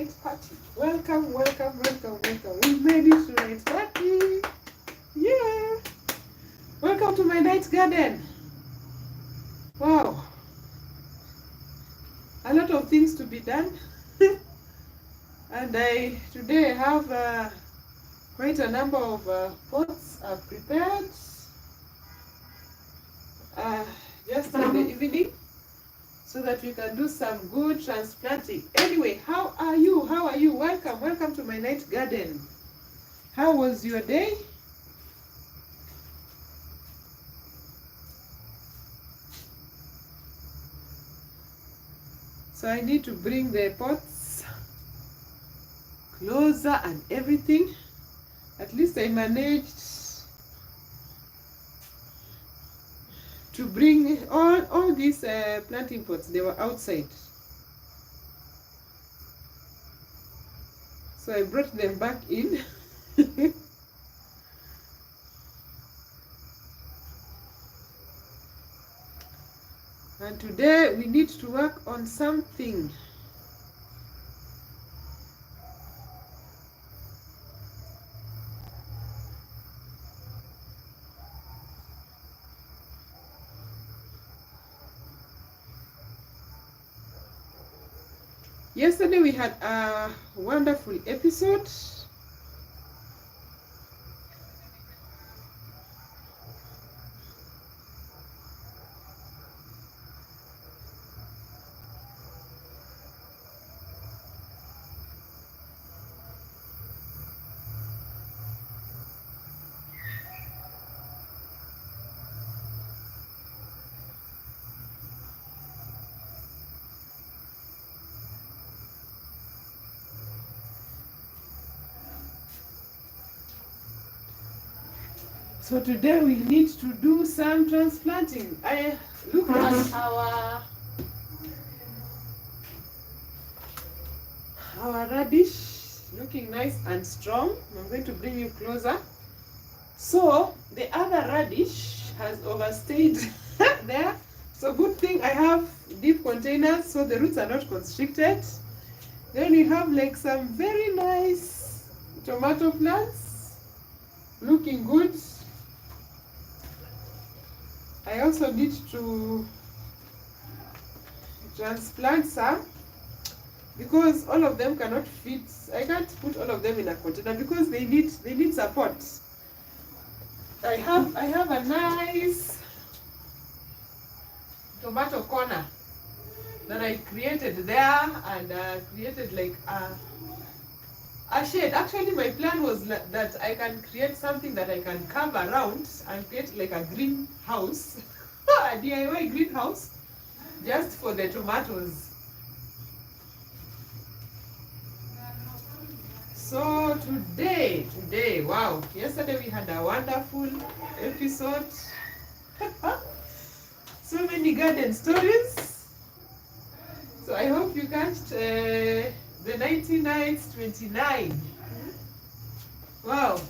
night party. Welcome, welcome, welcome, welcome. We made it to night party. Yeah. Welcome to my night garden. Wow. A lot of things to be done. And today I have quite a number of pots I've prepared just in the evening, so that we can do some good transplanting. Anyway, how are you? How are you? Welcome, welcome to my night garden. How was your day? So I need to bring the pots closer and everything. At least I managed to bring all these planting pots. They were outside. So I brought them back in. And today we need to work on something. Yesterday we had a wonderful episode. So today we need to do some transplanting. I look at our radish, looking nice and strong. I'm going to bring you closer. So the other radish has overstayed there. So good thing I have deep containers so the roots are not constricted. Then we have like some very nice tomato plants, looking good. I also need to transplant some because all of them cannot fit. I can't put all of them in a container because they need support. I have a nice tomato corner that I created there, and created like a shade. Actually, my plan was that I can create something that I can carve around and create like a greenhouse, a DIY greenhouse, just for the tomatoes. So today, wow, yesterday we had a wonderful episode. So many garden stories. So I hope you catched the 90 nights 29. Wow.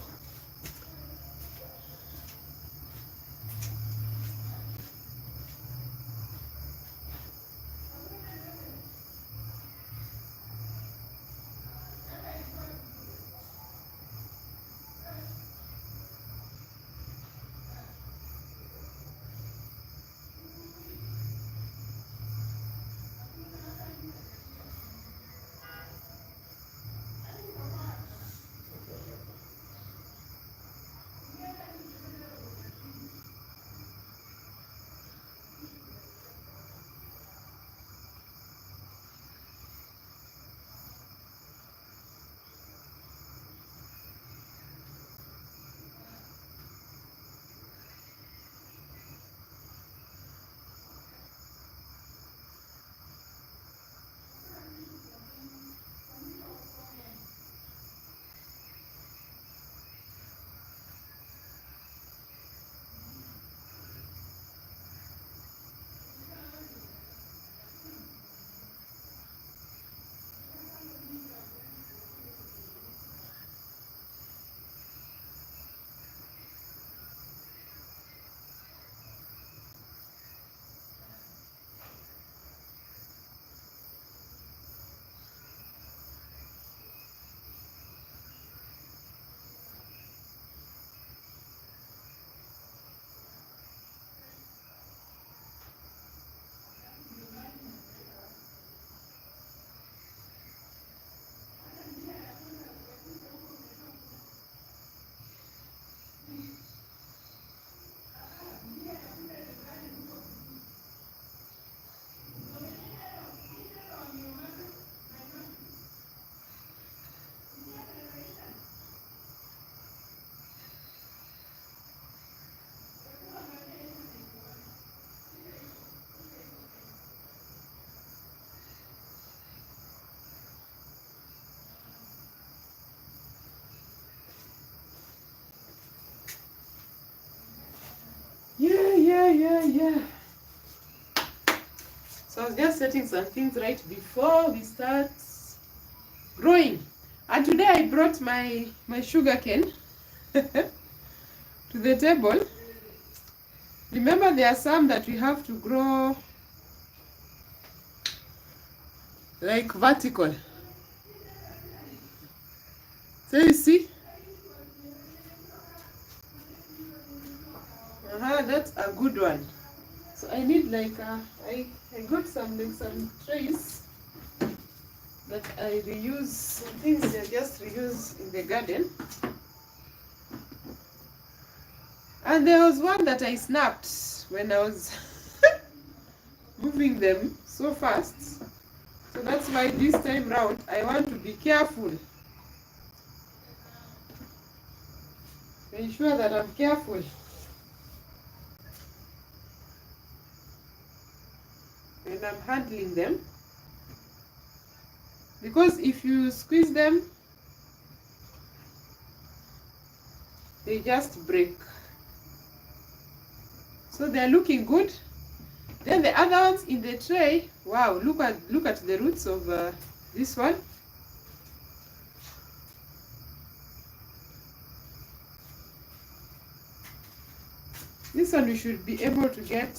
Yeah. So I was just setting some things right before we start growing. And today I brought my sugar cane to the table. Remember, there are some that we have to grow like vertical. So you see, that's a good one. So I need like I got some trays that I reuse, some things I just reuse in the garden. And there was one that I snapped when I was moving them so fast. So that's why this time round I want to be careful. Ensure that I'm careful. When I'm handling them. Because if you squeeze them, they just break. So they're looking good. Then the other ones in the tray, wow, look at the roots of this one. This one we should be able to get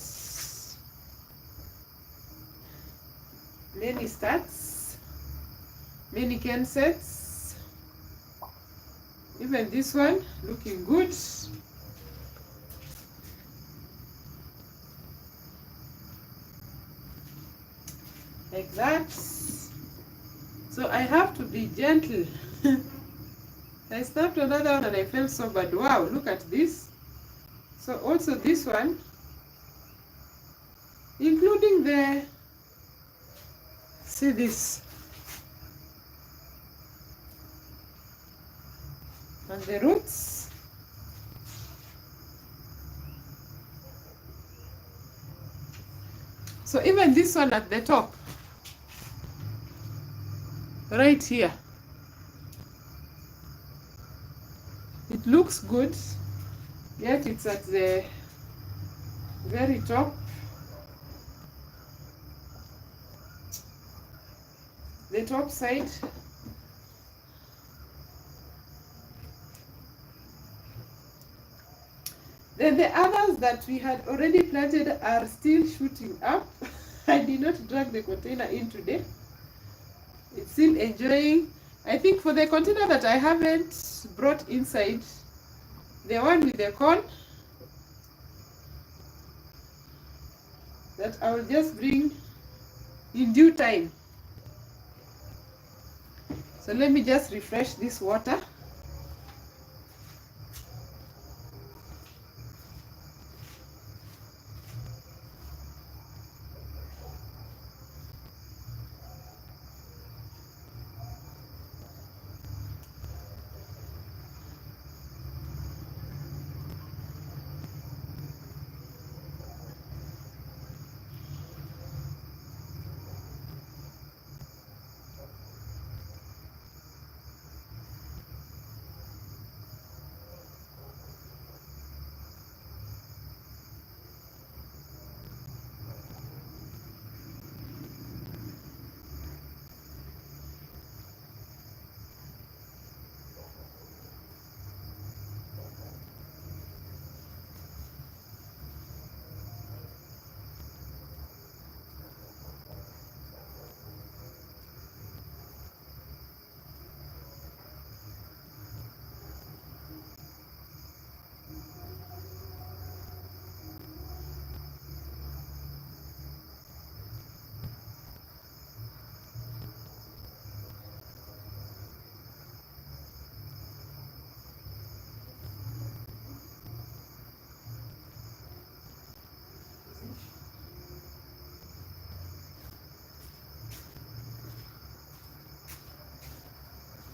many starts, many cane sets. Even this one looking good. Like that. So I have to be gentle. I snapped another one and I felt so bad. Wow, look at this. So also this one, including the, see this, and the roots. So even this one at the top, right here, it looks good, yet it's at the very top. The top side. Then the others that we had already planted are still shooting up. I did not drag the container in today. It's still enjoying. I think for the container that I haven't brought inside, the one with the corn, that I will just bring in due time. So let me just refresh this water.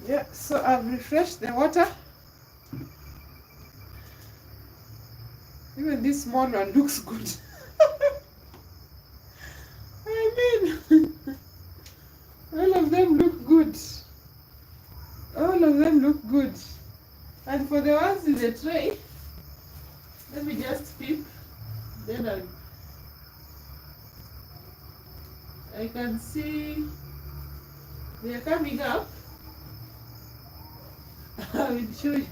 Yeah, so I've refreshed the water. Even this small one looks good. I mean, all of them look good. All of them look good. And for the ones in the tray, let me just pick then I can see they are coming up. I will show you.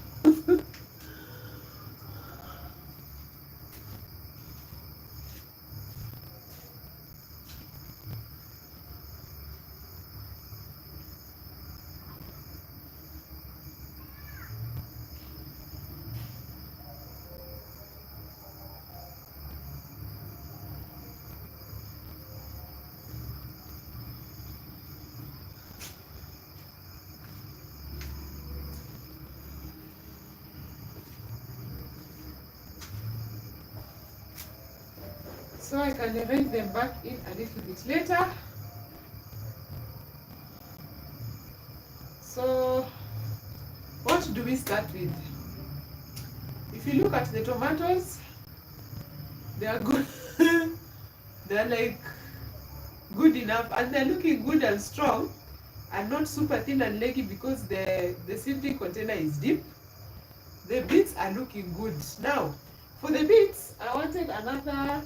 So I can arrange them back in a little bit later. So what do we start with? If you look at the tomatoes, they are good. They're like good enough, and they're looking good and strong and not super thin and leggy because the seedling container is deep. The beets are looking good. Now for the beets, I wanted another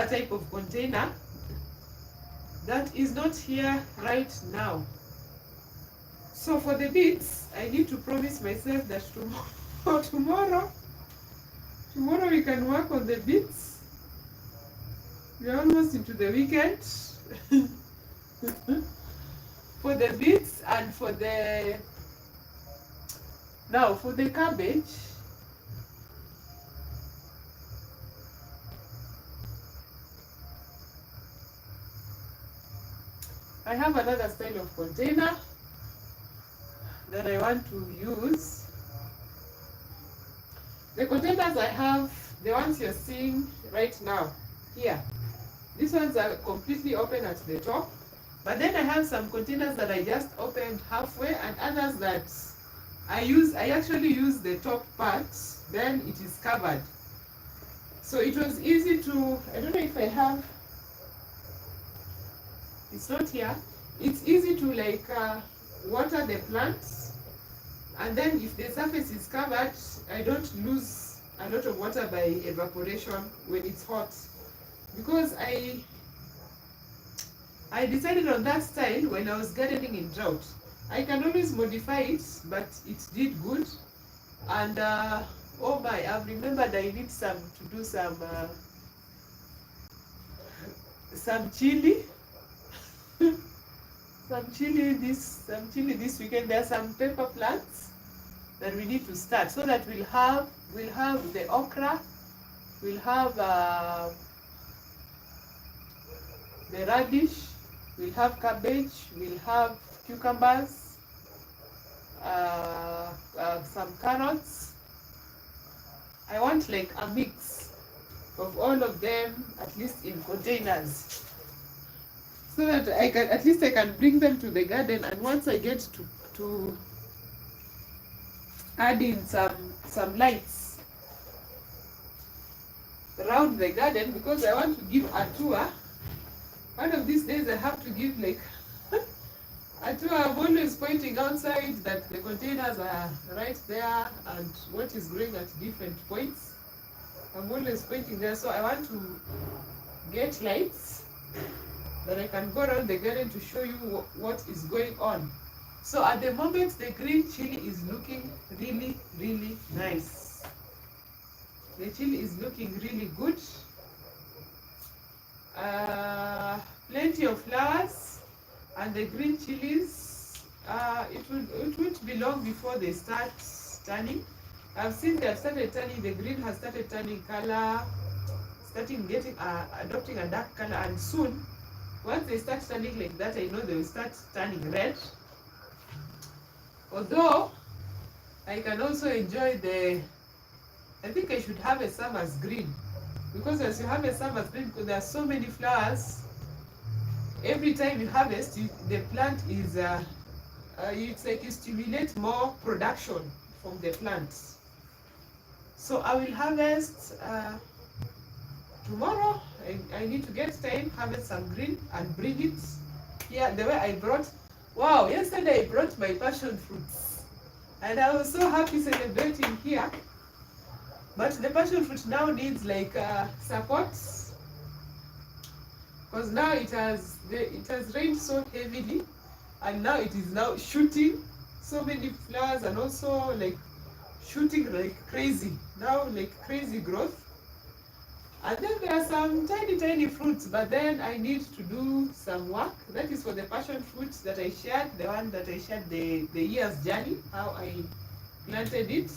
type of container that is not here right now. So for the beets, I need to promise myself that tomorrow we can work on the beets. We're almost into the weekend. For the beets and for the cabbage, I have another style of container that I want to use. The containers I have, the ones you're seeing right now here, these ones are completely open at the top, but then I have some containers that I just opened halfway, and others that I actually use the top part, then it is covered. So it was easy to, I don't know if I have, it's not here, it's easy to like water the plants, and then if the surface is covered, I don't lose a lot of water by evaporation when it's hot, because I decided on that style when I was gardening in drought. I can always modify it, but it did good. And oh my, I've remembered I need to do some chili. some chili this weekend. There are some pepper plants that we need to start, so that we'll have the okra, we'll have the radish, we'll have cabbage, we'll have cucumbers, some carrots. I want like a mix of all of them, at least in containers, so that I can bring them to the garden. And once I get to add in some lights around the garden, because I want to give a tour. One of these days I have to give like a tour. I'm always pointing outside that the containers are right there and what is growing at different points. I'm always pointing there, so I want to get lights that I can go around the garden to show you what is going on. So at the moment, the green chili is looking really, really nice. The chili is looking really good. Plenty of flowers, and the green chilies, it won't be long before they start turning. I've seen they have started turning. The green has started turning color, adopting a dark color, and soon, once they start turning like that, I know they will start turning red. Although I can also enjoy I think I should have a summer's green, because as you have a summer's green, because there are so many flowers, every time you harvest, the plant is it's like you stimulate more production from the plants. So I will harvest tomorrow. I need to get time, harvest some green and bring it here. The way I brought, wow, yesterday I brought my passion fruits, and I was so happy celebrating here But the passion fruit now needs like support, because now it has rained so heavily, and now it is now shooting so many flowers, and also like shooting like crazy now, like crazy growth. And then there are some tiny fruits, but then I need to do some work. That is for the passion fruits that I shared, the one that I shared the year's journey, how I planted it,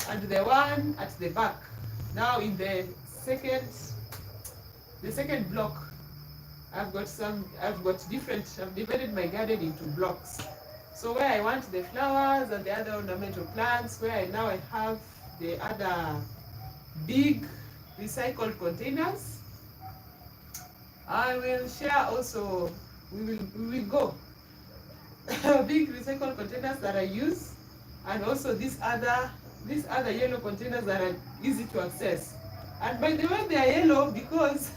and the one at the back. Now in second the second block, I've divided my garden into blocks. So where I want the flowers and the other ornamental plants, where I have the other big recycled containers. I will share also, we will go big recycled containers that I use, and also these other yellow containers that are easy to access. And by the way, they are yellow because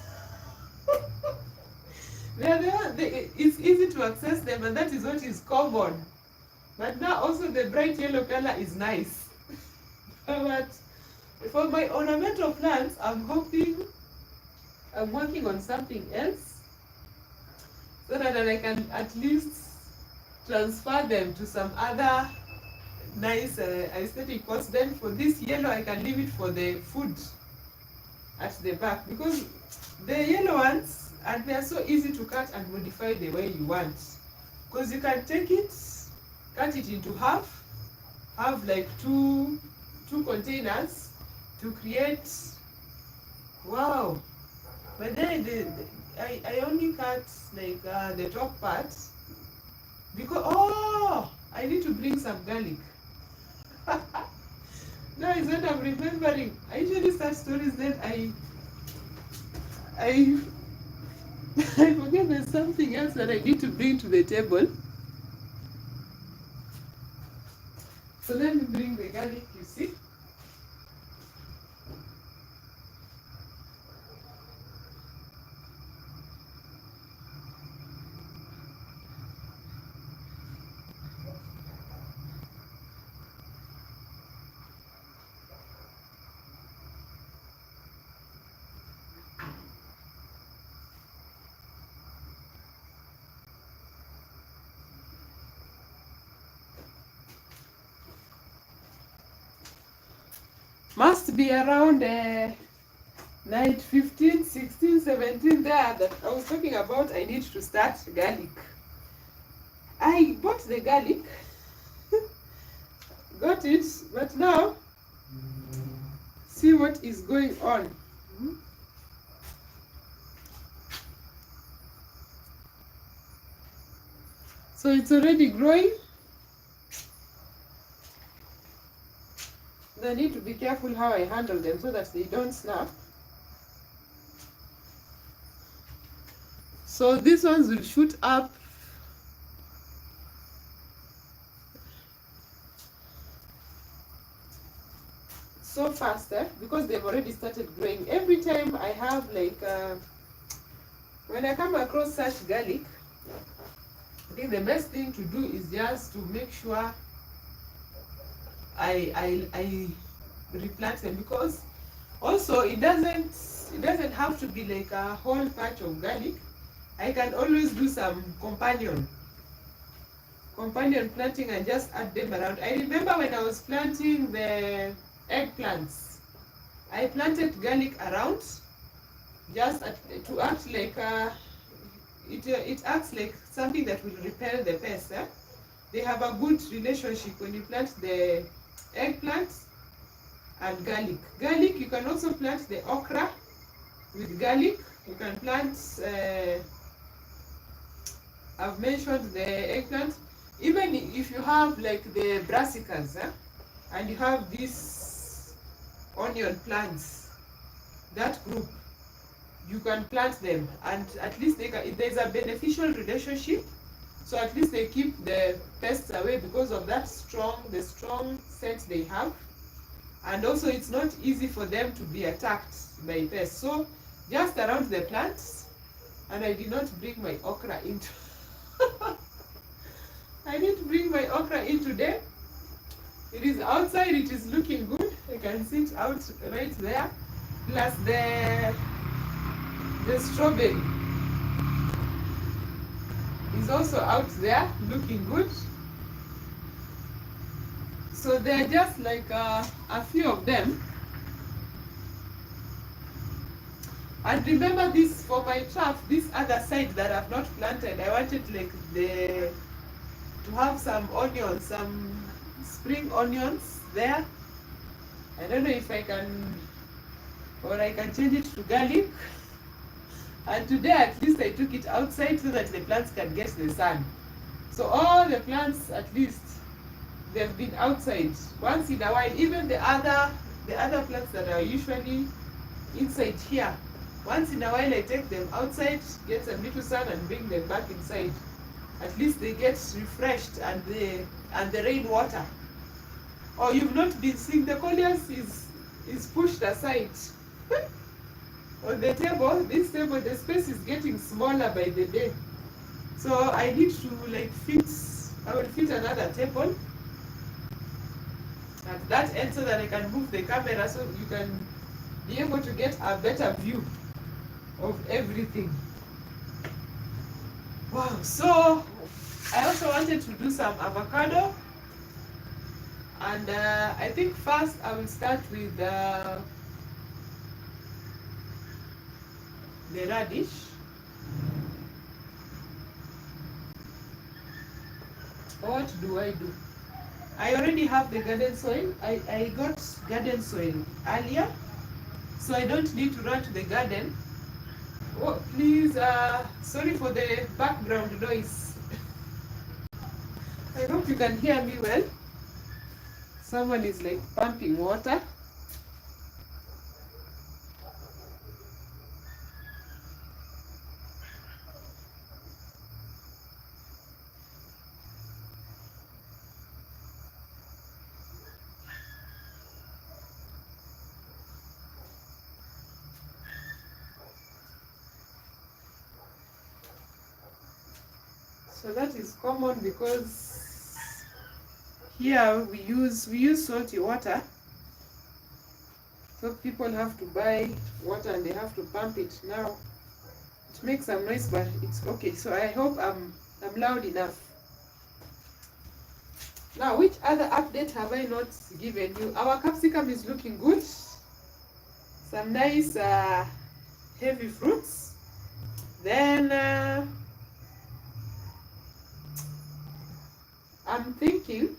it's easy to access them, and that is what is common. But now also the bright yellow color is nice. But for my ornamental plants, I'm working on something else, so that I can at least transfer them to some other nice aesthetic pots. Then for this yellow, I can leave it for the food at the back, because the yellow ones, and they are so easy to cut and modify the way you want, because you can take it, cut it into half, have like two containers to create. Wow. But then I only cut like the top part, because I need to bring some garlic. Now is what I'm remembering. I usually start stories, then I I forget there's something else that I need to bring to the table. So let me bring the garlic, you see. Must be around night 15, 16, 17 there that I was talking about. I need to start garlic. I bought the garlic, got it, but now see what is going on. So it's already growing. I need to be careful how I handle them so that they don't snap. So these ones will shoot up so faster because they've already started growing. Every time I have like when I come across such garlic, I think the best thing to do is just to make sure I replant them, because also it doesn't have to be like a whole patch of garlic. I can always do some companion planting and just add them around. I remember when I was planting the eggplants, I planted garlic around just to act like it acts like something that will repel the pests. They have a good relationship when you plant the eggplant and garlic. Garlic, you can also plant the okra with garlic. You can plant, I've mentioned the eggplant. Even if you have like the brassicas and you have these onion plants, that group, you can plant them, and at least there's a beneficial relationship. So at least they keep the pests away because of the strong scent they have. And also it's not easy for them to be attacked by pests. So just around the plants, and I did not bring my okra into I need to bring my okra in today. It is outside, it is looking good. I can see it out right there. Plus the strawberry is also out there looking good. So there are just like a few of them. And remember this for my turf, this other side that I've not planted, I wanted like to have some onions, some spring onions there. I don't know if I can, or I can change it to garlic. And today at least I took it outside so that the plants can get the sun. So all the plants at least they've been outside once in a while. Even the other plants that are usually inside here, once in a while I take them outside, get some little sun and bring them back inside. At least they get refreshed and the rain water. Oh, you've not been seeing the coleus is pushed aside. On the table, this table, the space is getting smaller by the day. So I need to like I will fit another table at that end so that I can move the camera so you can be able to get a better view of everything. Wow, so I also wanted to do some avocado. And I think first I will start with the radish. What do? I already have the garden soil. I got garden soil earlier, so I don't need to run to the garden. Oh, please, sorry for the background noise. I hope you can hear me well. Someone is like pumping water. So that is common because here we use salty water. So people have to buy water and they have to pump it. Now it makes some noise, but it's okay. So I hope I'm loud enough. Now, which other update have I not given you? Our capsicum is looking good. Some nice heavy fruits. Then I'm thinking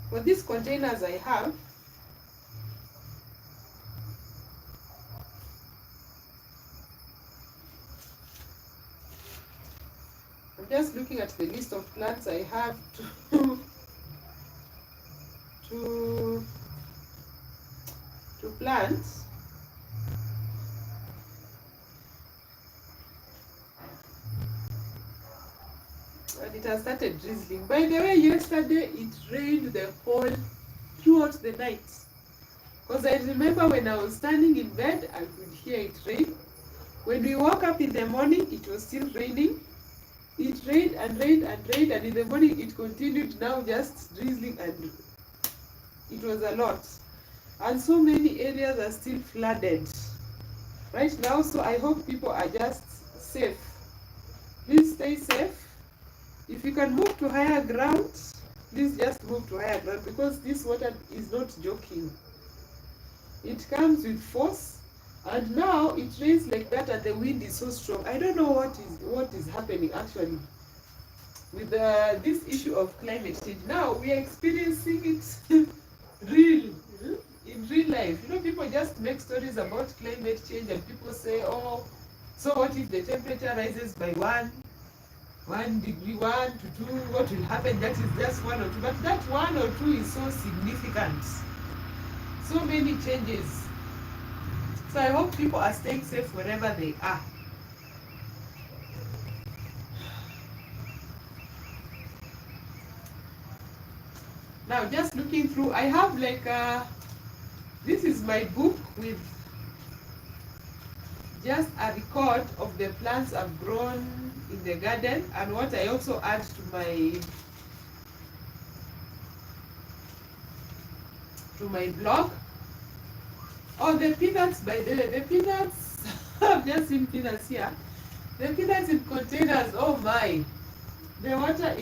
for these containers I have, I'm just looking at the list of plants I have to plant. And it has started drizzling. By the way, yesterday it rained throughout the night. Because I remember when I was standing in bed, I could hear it rain. When we woke up in the morning, it was still raining. It rained and rained and rained, and in the morning it continued, now just drizzling, and it was a lot. And so many areas are still flooded right now, so I hope people are just safe. Please stay safe. If you can move to higher ground, please just move to higher ground, because this water is not joking. It comes with force, and now it rains like that and the wind is so strong. I don't know what is happening actually with this issue of climate change. Now we are experiencing it in real life. You know, people just make stories about climate change and people say, oh, so what if the temperature rises by 1 degree, 1 to 2, what will happen? That is just 1 or 2, but that 1 or 2 is so significant. So many changes. So I hope people are staying safe wherever they are. Now, just looking through, I have like this is my book with just a record of the plants I've grown in the garden and what I also add to my blog. Oh, the peanuts, by the way, the peanuts, I've just seen peanuts here. The peanuts in containers, oh my, the water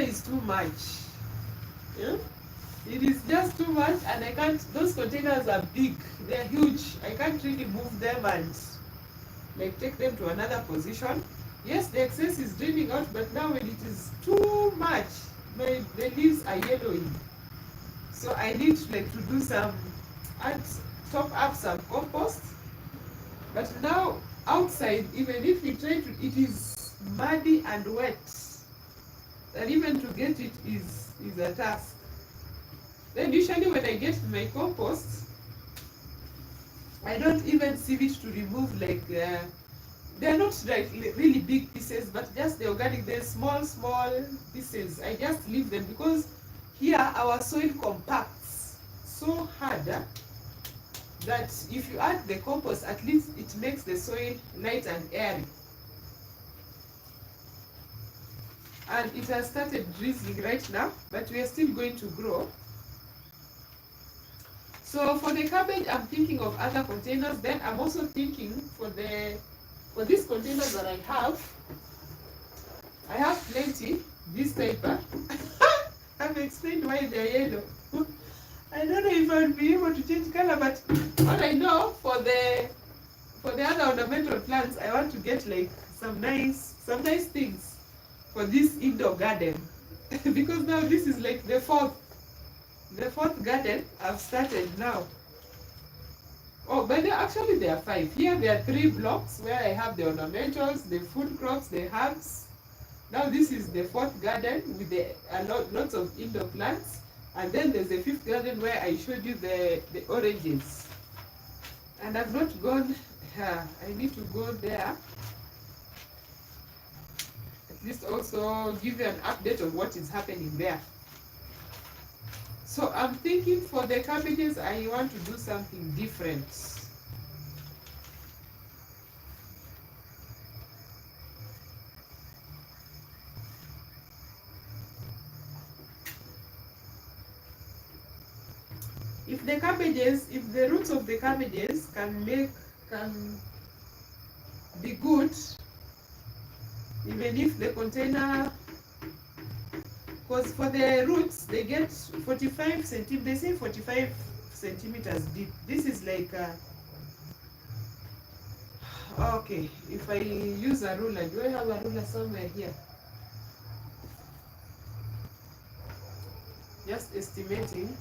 is too much. Yeah? It is just too much, and I can't, those containers are big, they're huge. I can't really move them and like take them to another position. Yes, the excess is draining out, but now when it is too much, the leaves are yellowing. So I need like to do some, top up some compost. But now outside, even if we try to, it is muddy and wet. And even to get it is a task. Then usually when I get my compost, I don't even sieve it to remove like, they're not like really big pieces, but just the organic, they're small pieces. I just leave them because here our soil compacts so hard that if you add the compost, at least it makes the soil light and airy. And it has started drizzling right now, but we are still going to grow. So for the cabbage, I'm thinking of other containers. Then I'm also thinking for these containers that I have plenty this paper. I've explained why they're yellow. I don't know if I'll be able to change color, but what I know for the other ornamental plants, I want to get like some nice things for this indoor garden. Because now this is like the fourth garden I've started now. Oh, but actually there are 5. Here there are 3 blocks where I have the ornamentals, the food crops, the herbs. Now this is the 4th garden with lots of indoor plants. And then there's the 5th garden where I showed you the oranges. And I've not gone here. I need to go there. At least also give you an update of what is happening there. So I'm thinking for the cabbages, I want to do something different. If the roots of the cabbages can be good, even if the container, because for the roots they get 45 centimeters, they say 45 centimeters deep. This is like okay, if I use a ruler, do I have a ruler somewhere here? Just estimating.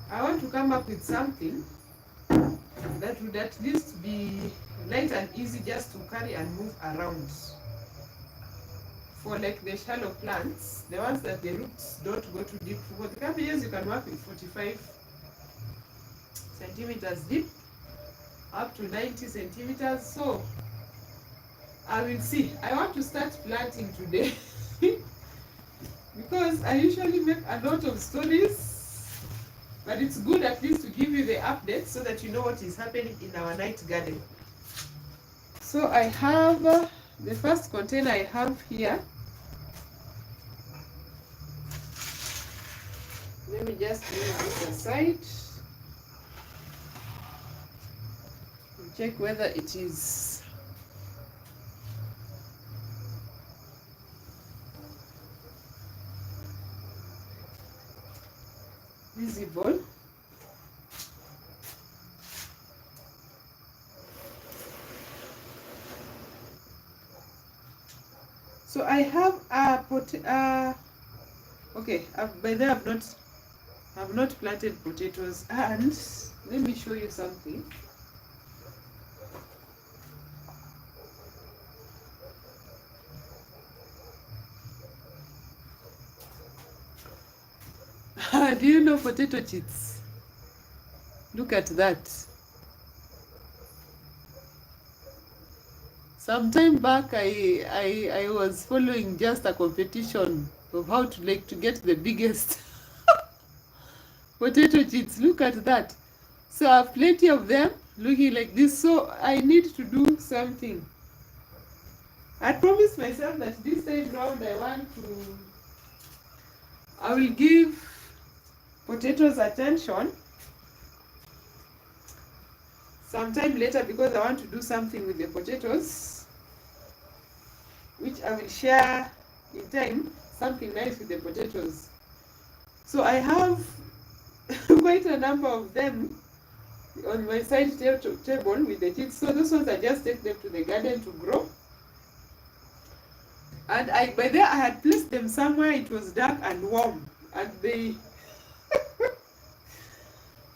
I want to come up with something that would at least be light and easy just to carry and move around. For like the shallow plants, the ones that the roots don't go too deep. For the cabbages, you can work with 45 centimeters deep, up to 90 centimeters. So I will see. I want to start planting today because I usually make a lot of stories. But it's good at least to give you the update so that you know what is happening in our night garden. So I have the first container I have here. Let me just move this aside. Check whether it is visible. So I have a okay, by then I've not planted potatoes, and let me show you something. Do you know potato chips? Look at that. Some time back, I was following just a competition of how to get the biggest potato chips. Look at that. So I have plenty of them looking like this. So I need to do something. I promised myself that this time round I will give potatoes attention sometime later, because I want to do something with the potatoes, which I will share in time, something nice with the potatoes. So I have quite a number of them on my side table with the kids. So those ones I just take them to the garden to grow. And by there I had placed them somewhere it was dark and warm. And they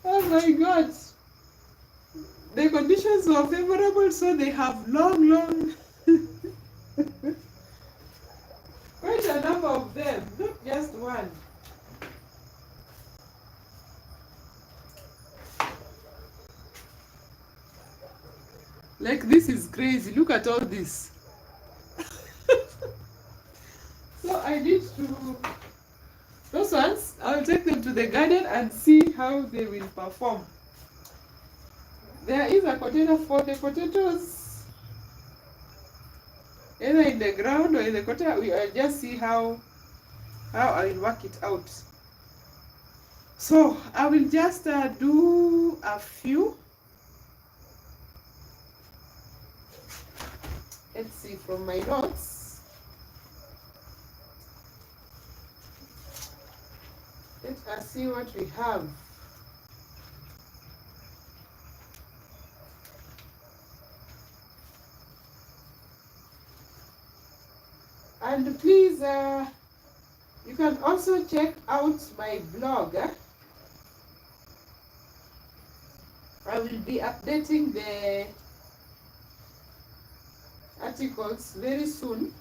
oh my god. The conditions were favorable, so they have long quite a number of them, not just one. Like, this is crazy. Look at all this. So I need to, those ones, I'll take them to the garden and see how they will perform. There is a container for the potatoes, either in the ground or in the container. I'll just see how I will work it out. So I will just do a few. Let's see from my notes. Let us see what we have. And please, you can also check out my blog. I will be updating the articles very soon.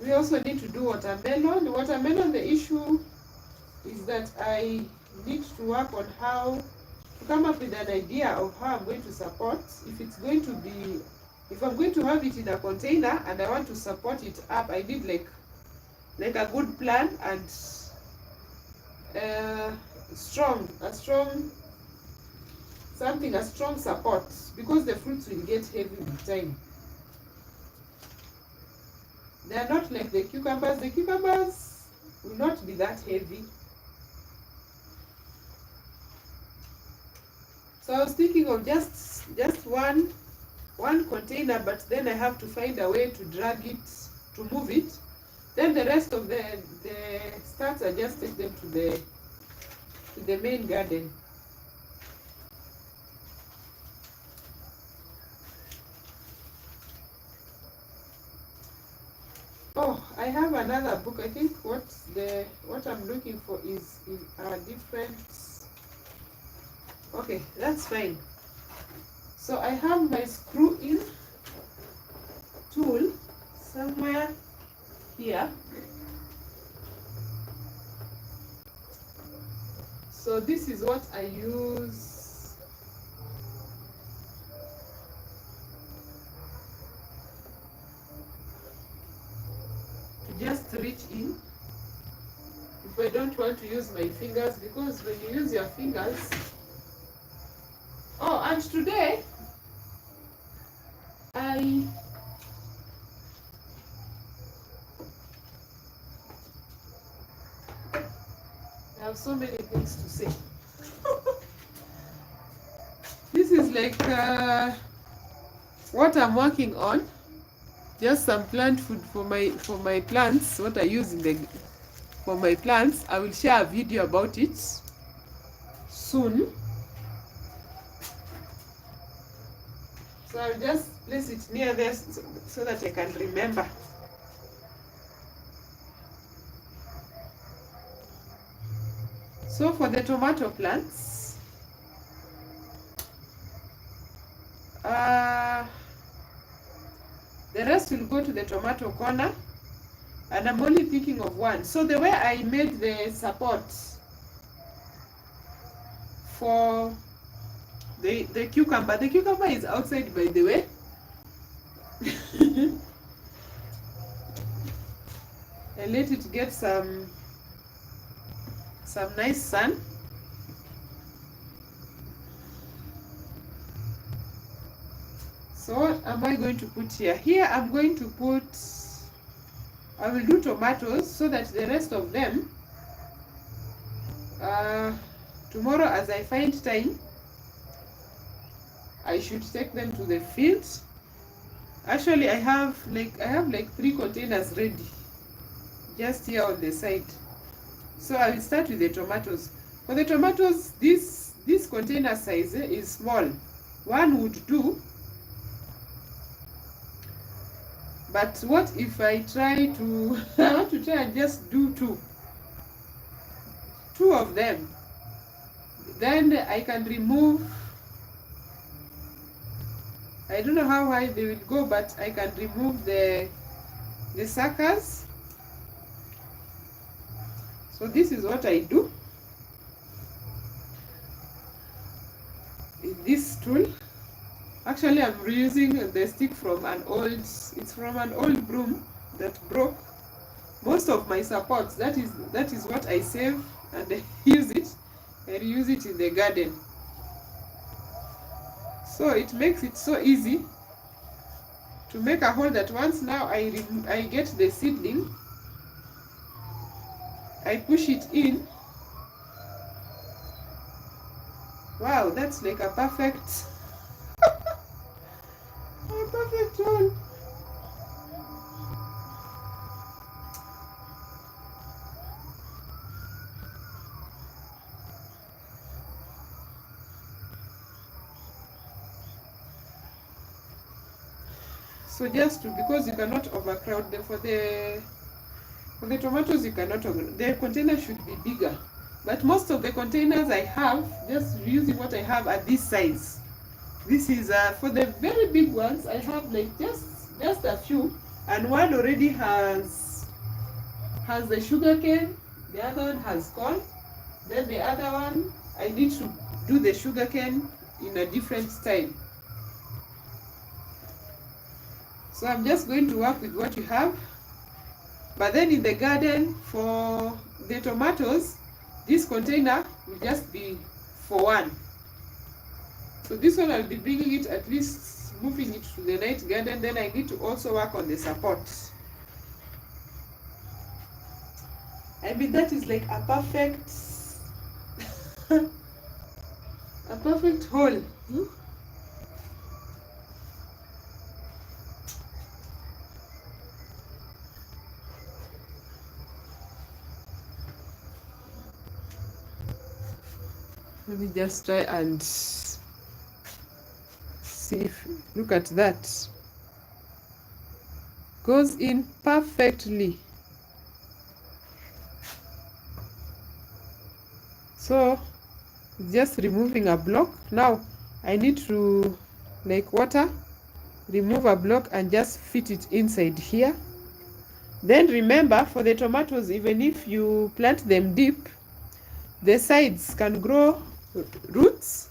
We also need to do watermelon. Watermelon, the issue is that I need to work on how to come up with an idea of how I'm going to support. If I'm going to have it in a container and I want to support it up, I need like a good plan and a strong support, because the fruits will get heavy with time. They are not like the cucumbers. The cucumbers will not be that heavy. So I was thinking of just one container, but then I have to find a way to drag it, to move it. Then the rest of the starts, I just take them to the main garden. Oh, I have another book. I think what I'm looking for is a different. Okay, that's fine. So I have my screw-in tool somewhere here. So this is what I use to just reach in if I don't want to use my fingers, because when you use your fingers. Oh, and today I have so many things to say. This is like what I'm working on. Just some plant food for my plants. What I use for my plants. I will share a video about it soon. So I'll just place it near there so that I can remember. So for the tomato plants, the rest will go to the tomato corner. and I'm only thinking of one. So the way I made the support for the cucumber is outside, by the way. I let it get some nice sun. So what am I going to put here? Here I'm going to put, I will do tomatoes so that the rest of them, tomorrow as I find time, I should take them to the field. Actually, I have like 3 containers ready just here on the side. So I will start with the tomatoes. For the tomatoes, this container size is small. 1 would do. But what if I try to I want to try and just do 2 of them? Then I can remove, I don't know how high they will go, but I can remove the suckers. So this is what I do with this tool. Actually, I'm reusing the stick from an old broom that broke. Most of my supports, that is what I save and I use it. I reuse it in the garden. So it makes it so easy to make a hole that once now I get the seedling, I push it in. Wow, that's like a perfect hole. So just because you cannot overcrowd them, for the tomatoes you cannot, the container should be bigger. But most of the containers I have, just using what I have at this size. This is for the very big ones, I have like just a few, and one already has the sugar cane, the other one has corn, then the other one I need to do the sugar cane in a different style. So I'm just going to work with what you have. But then in the garden, for the tomatoes, this container will just be for 1. So this one I'll be bringing it, at least moving it to the night garden. Then I need to also work on the support. I mean, that is like a perfect a perfect hole. Let me just try and see if, look at that. Goes in perfectly. So just removing a block. Now I need to, like, water, remove a block and just fit it inside here. Then remember, for the tomatoes, even if you plant them deep, the sides can grow roots.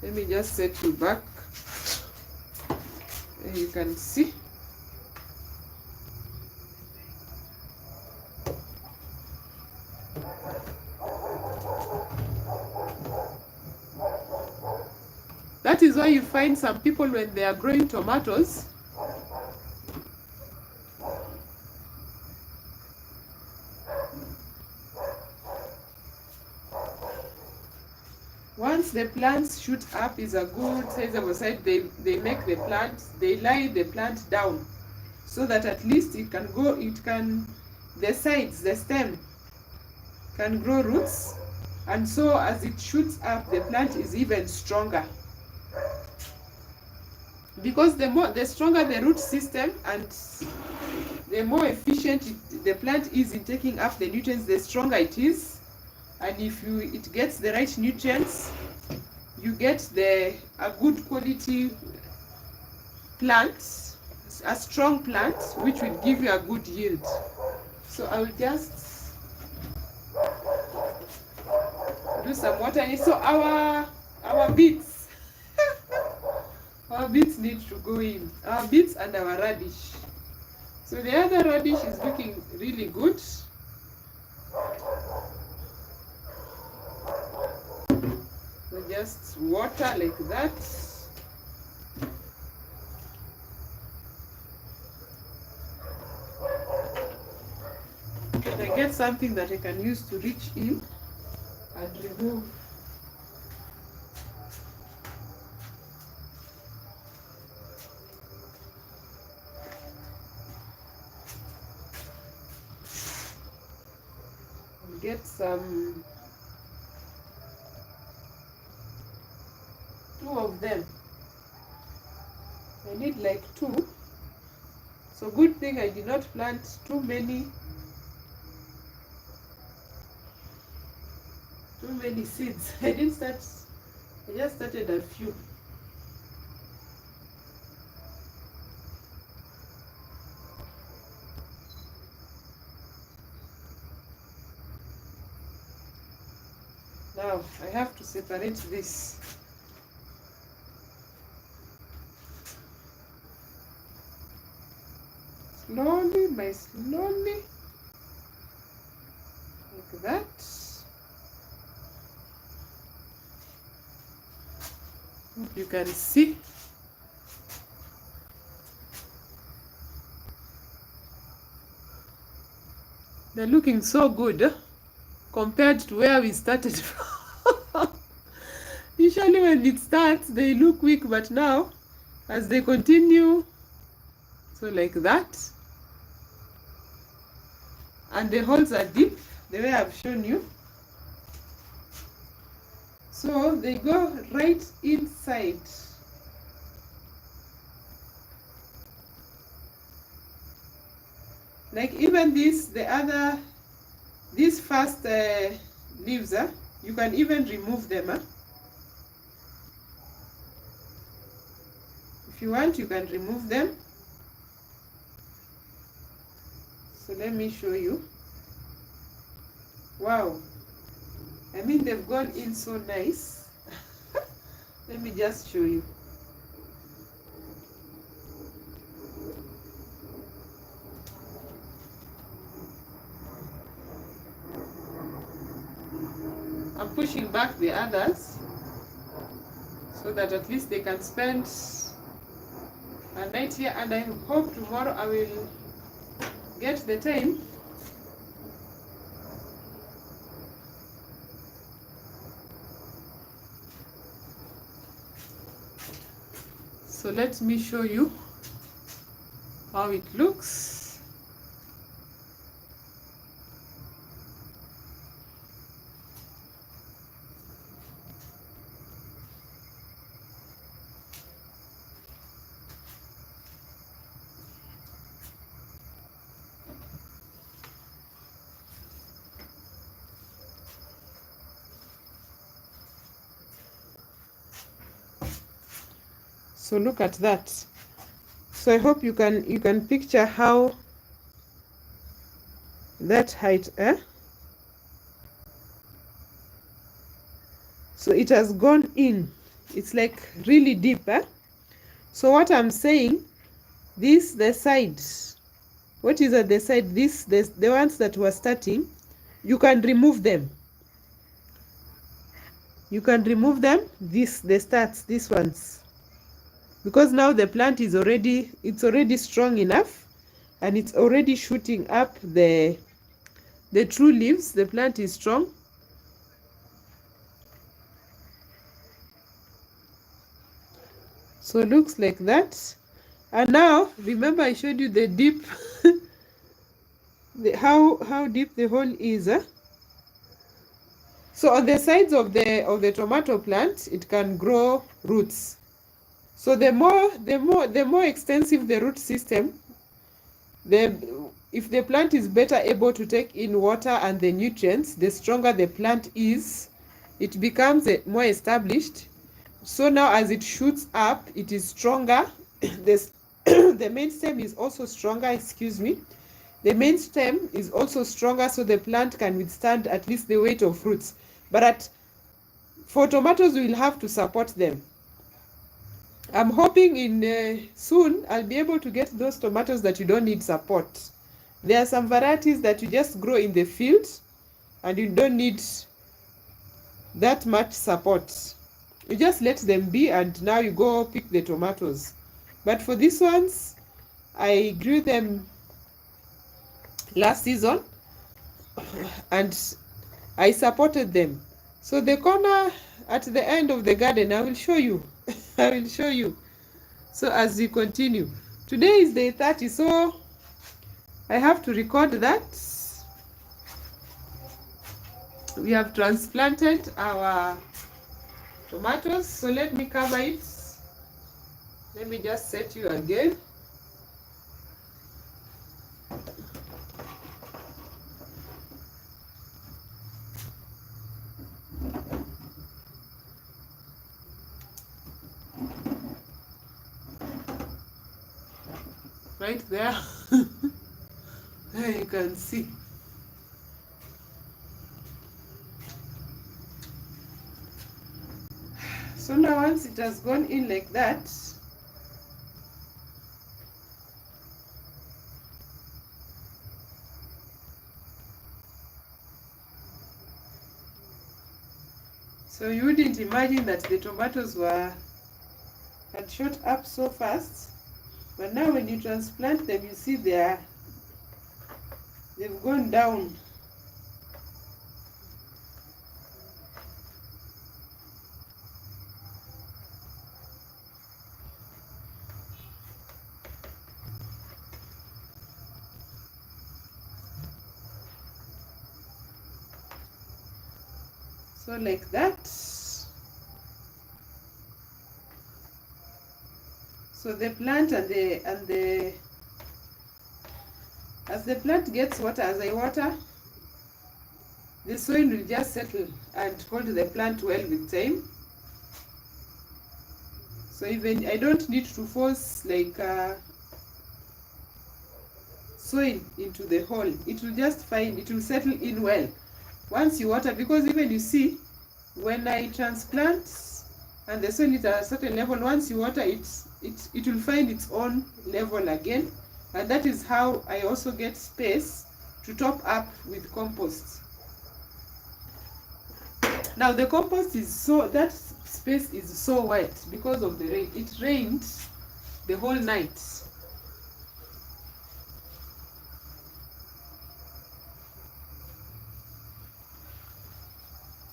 Let me just set you back. You can see. That is why you find some people, when they are growing tomatoes, once the plants shoot up, is a good size of a side, they make the plant, they lie the plant down so that at least it can go, the sides, the stem can grow roots, and so as it shoots up, the plant is even stronger. Because the stronger the root system and the more efficient the plant is in taking up the nutrients, the stronger it is. And if it gets the right nutrients, you get a good quality plant. a strong plant which will give you a good yield. So I will just do some watering. So our beets our beets need to go in. Our beets and our radish. So the other radish is looking really good. So just water like that. And I get something that I can use to reach in and remove. And get some, 2 of them. I need like 2. So good thing I did not plant too many seeds. I just started a few. Now I have to separate this. Slowly by slowly, like that. Hope you can see. They're looking so good compared to where we started from. Usually when it starts, they look weak, but now, as they continue, so like that. And the holes are deep, the way I've shown you. So they go right inside. Like even these first leaves, you can even remove them. If you want, you can remove them. So let me show you. Wow. I mean, they've gone in so nice. Let me just show you. I'm pushing back the others so that at least they can spend a night here, and I hope tomorrow I will get the time so let me show you how it looks. So look at that. So I hope you can picture how that height, so it has gone in. It's like really deep, So what I'm saying, the side, what is at the side, the ones that were starting, you can remove them. You can remove them, these ones. Because now the plant is already strong enough, and it's already shooting up the true leaves. The plant is strong. So it looks like that. And now remember I showed you the deep how deep the hole is. So on the sides of the tomato plant, it can grow roots. So the more extensive the root system, if the plant is better able to take in water and the nutrients, the stronger the plant is. It becomes more established. So now as it shoots up, it is stronger. the main stem is also stronger, excuse me. The main stem is also stronger, so the plant can withstand at least the weight of fruits. But for tomatoes, we will have to support them. I'm hoping in soon I'll be able to get those tomatoes that you don't need support. There are some varieties that you just grow in the field and you don't need that much support. You just let them be and now you go pick the tomatoes. But for these ones, I grew them last season and I supported them. So the corner at the end of the garden, I will show you. I will show you. So as we continue, today is day 30, so I have to record that we have transplanted our tomatoes. So let me cover it. Let me just set you again. Right there. There you can see. So now once it has gone in like that, so you wouldn't imagine that the tomatoes had shot up so fast, but now when you transplant them, you see they've gone down. So like that. So the plant as the plant gets water, as I water, the soil will just settle and hold the plant well with time. So even I don't need to force like soil into the hole. It will just find, it will settle in well once you water, because even you see when I transplant and the soil is at a certain level, once you water it will find its own level again, and that is how I also get space to top up with compost. Now the compost is that space is so wet because of the rain. It rained the whole night.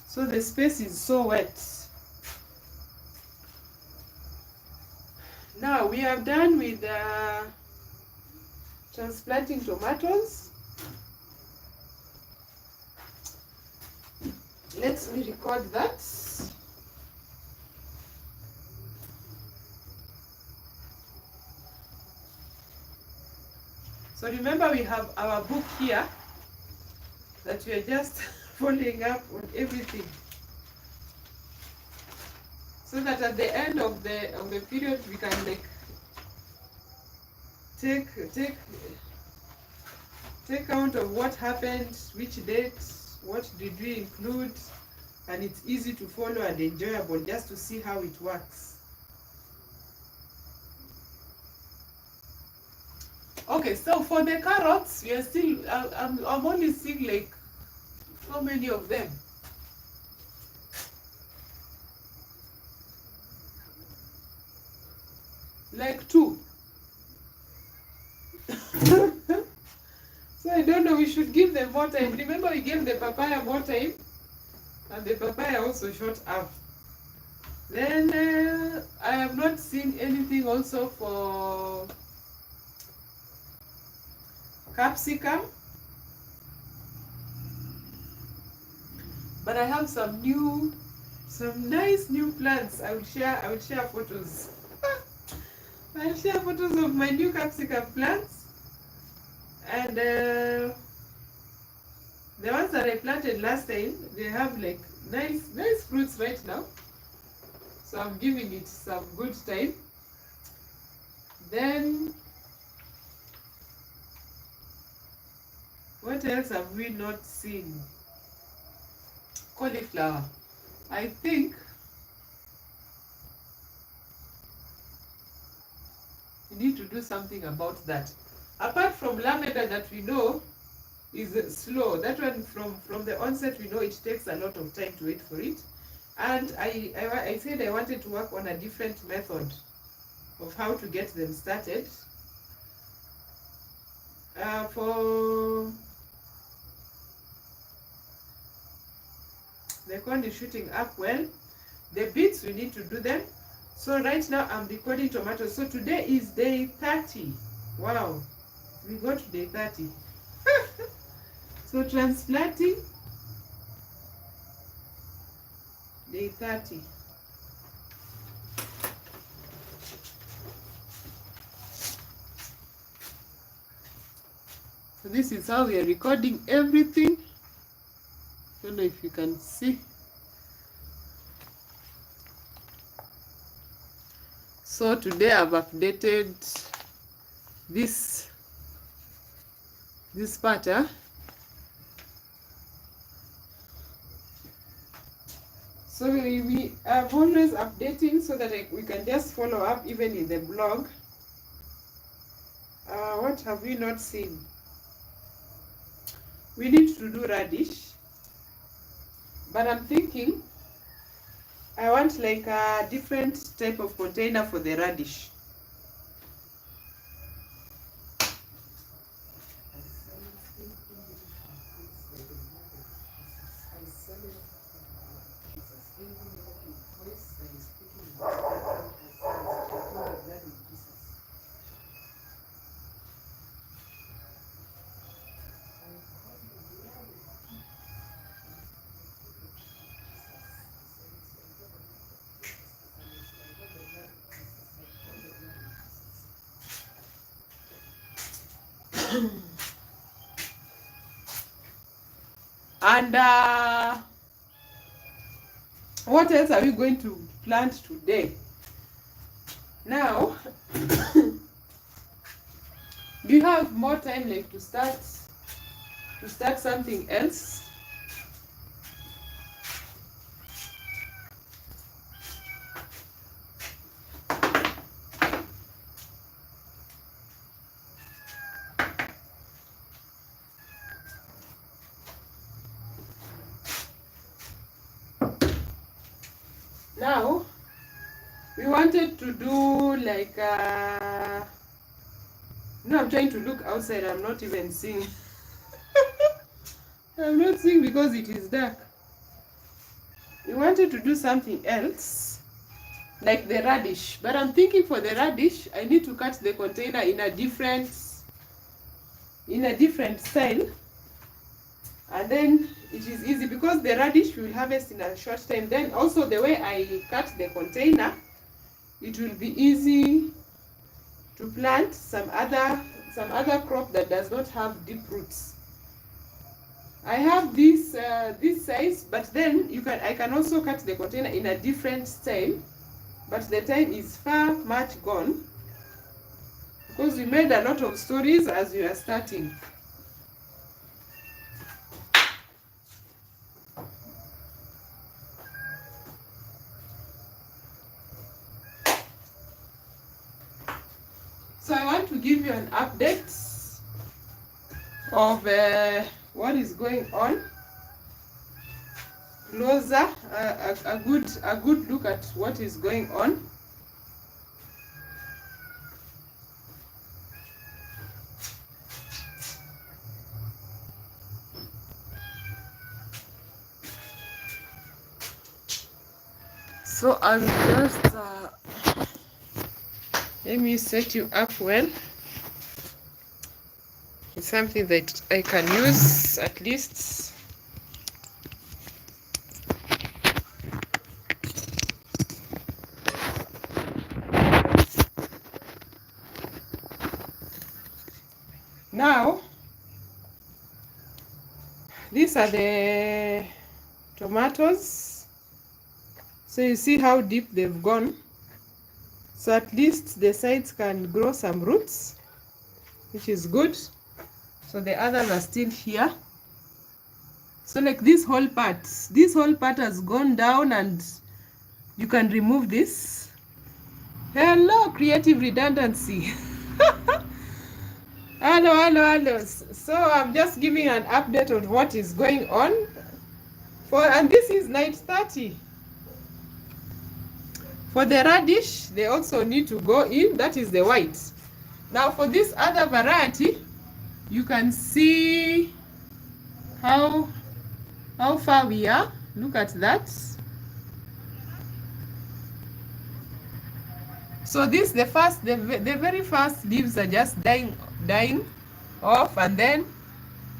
So the space is so wet. Now we are done with transplanting tomatoes. Let me record that. So remember, we have our book here that we are just following up on everything, so that at the end of the period we can like take count of what happened, which dates, what did we include, and it's easy to follow and enjoyable just to see how it works. Okay, so for the carrots, we are still I'm only seeing like how many of them? Like 2. So I don't know, we should give them more time. Remember, we gave the papaya more time, and the papaya also shot up. Then I have not seen anything also for capsicum, but I have some nice new plants. I will share photos. I'll share photos of my new capsicum plants, and the ones that I planted last time, they have like nice fruits right now. So I'm giving it some good time. Then what else have we not seen? Cauliflower. I think we need to do something about that. Apart from lavender that we know is slow, that one from the onset we know it takes a lot of time to wait for it. And I said I wanted to work on a different method of how to get them started. For the corn is shooting up well. The beets, we need to do them. So right now I'm recording tomatoes. So today is day 30. Wow, we got to day 30. So transplanting, day 30. So this is how we are recording everything. Don't know if you can see. So today I've updated this pattern. So we are always updating so that we can just follow up even in the blog. What have we not seen? We need to do radish, but I'm thinking I want like a different type of container for the radish. And what else are we going to plant today? Now, do you have more time like to start something else? Now, we wanted to do like no, I'm trying to look outside. I'm not even seeing. I'm not seeing because it is dark. We wanted to do something else like the radish, but I'm thinking for the radish I need to cut the container in a different style, and then it is easy because the radish we will harvest in a short time. Then also the way I cut the container, it will be easy to plant some other crop that does not have deep roots. I have this this size, but then I can also cut the container in a different style, but the time is far much gone because we made a lot of stories as we are starting. So I want to give you an update of what is going on. Closer, a good look at what is going on. So I'll just let me set you up well. It's something that I can use at least. Now, these are the tomatoes. So you see how deep they've gone. So at least the sides can grow some roots, which is good. So the others are still here. So like this whole part has gone down, and you can remove this. Hello, creative redundancy. Hello. So I'm just giving an update on what is going on. And this is night 30. For the radish, they also need to go in. That is the white. Now for this other variety, you can see how far we are. Look at that. So this, the very first leaves are just dying off, and then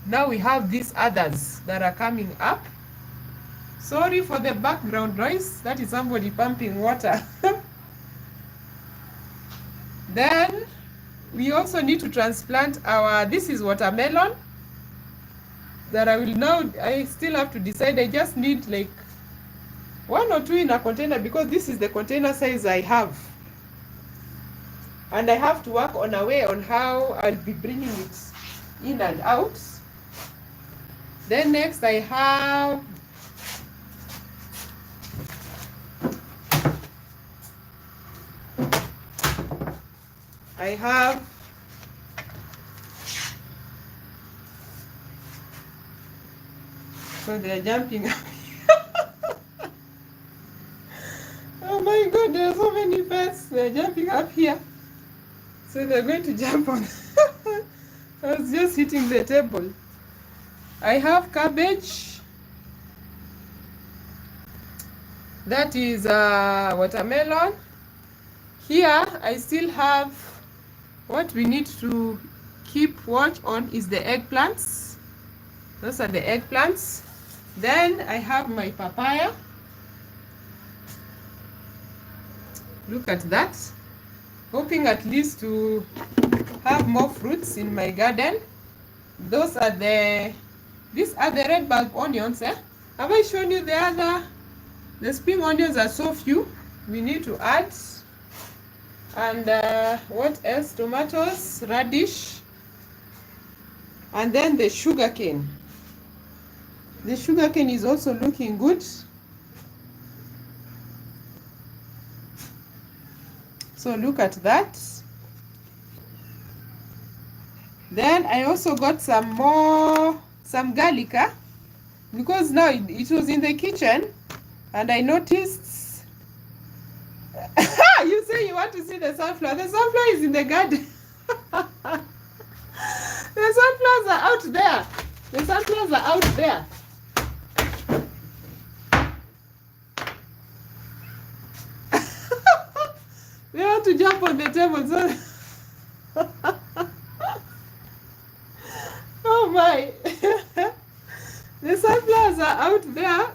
now we have these others that are coming up. Sorry for the background noise. That is somebody pumping water. Then we also need to transplant this is watermelon that I still have to decide. I just need like 1 or 2 in a container, because this is the container size I have. And I have to work on a way on how I'll be bringing it in and out. Then next I have so they're jumping up. Oh my god, there are so many pets. They're jumping up here. So they're going to jump on. I was just hitting the table. I have cabbage. That is watermelon. Here I still have, what we need to keep watch on is the eggplants. Those are the eggplants. Then I have my papaya. Look at that. Hoping at least to have more fruits in my garden. These are the red bulb onions. Have I shown you the spring onions are so few. We need to add. And what else? Tomatoes, radish, and then the sugar cane. The sugar cane is also looking good. So look at that. Then I also got some garlic, because now it was in the kitchen, and I noticed. You say you want to see the sunflower. The sunflower is in the garden. The sunflowers are out there. The sunflowers are out there. They want to jump on the table. So oh my. The sunflowers are out there,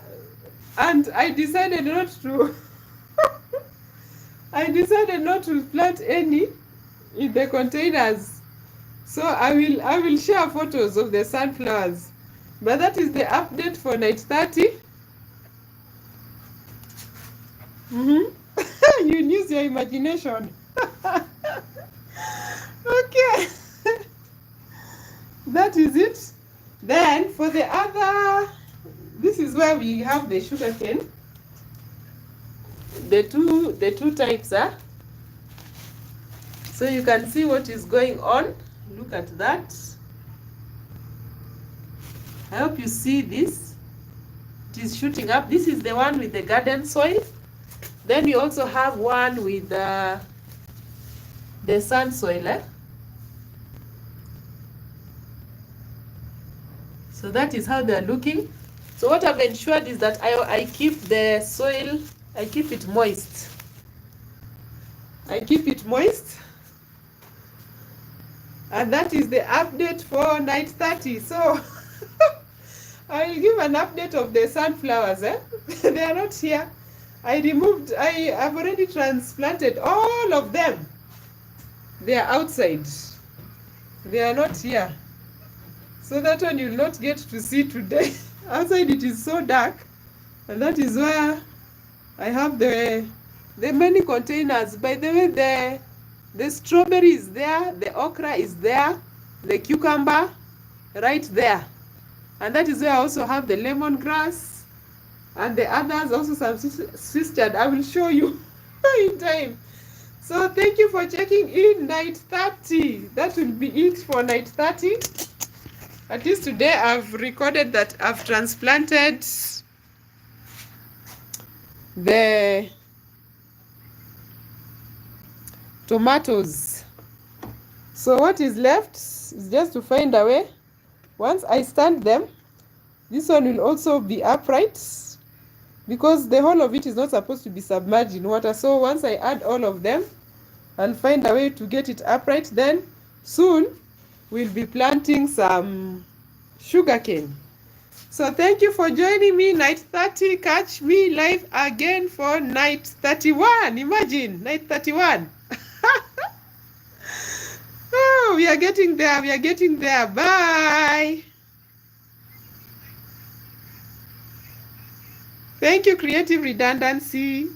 and I decided not to plant any in the containers. So I will share photos of the sunflowers. But that is the update for night 30. You use your imagination. Okay. That is it. Then for the other, this is where we have the sugar cane. The two types are. So you can see what is going on. Look at that. I hope you see this. It is shooting up. This is the one with the garden soil. Then you also have one with the sun soil. So that is how they are looking. So what I've ensured is that I keep the soil, I keep it moist. And that is the update for night 30. So I will give an update of the sunflowers. They are not here. I've already transplanted all of them. They are outside. They are not here. So that one you will not get to see today. Outside it is so dark. And that is where I have the the many containers. By the way, the strawberry is there, the okra is there, the cucumber right there. And that is where I also have the lemongrass and the others, also some sistered. I will show you in time. So thank you for checking in. Night 30. That will be it for night 30. At least today I've recorded that I've transplanted the tomatoes. So what is left is just to find a way. Once I stand them, this one will also be upright, because the whole of it is not supposed to be submerged in water. So once I add all of them and find a way to get it upright, then soon we'll be planting some sugarcane. So thank you for joining me. Night 30. Catch me live again for night 31. Imagine, night 31. Oh, we are getting there. We are getting there. Bye. Thank you, Creative Redundancy.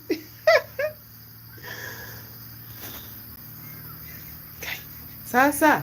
Sasa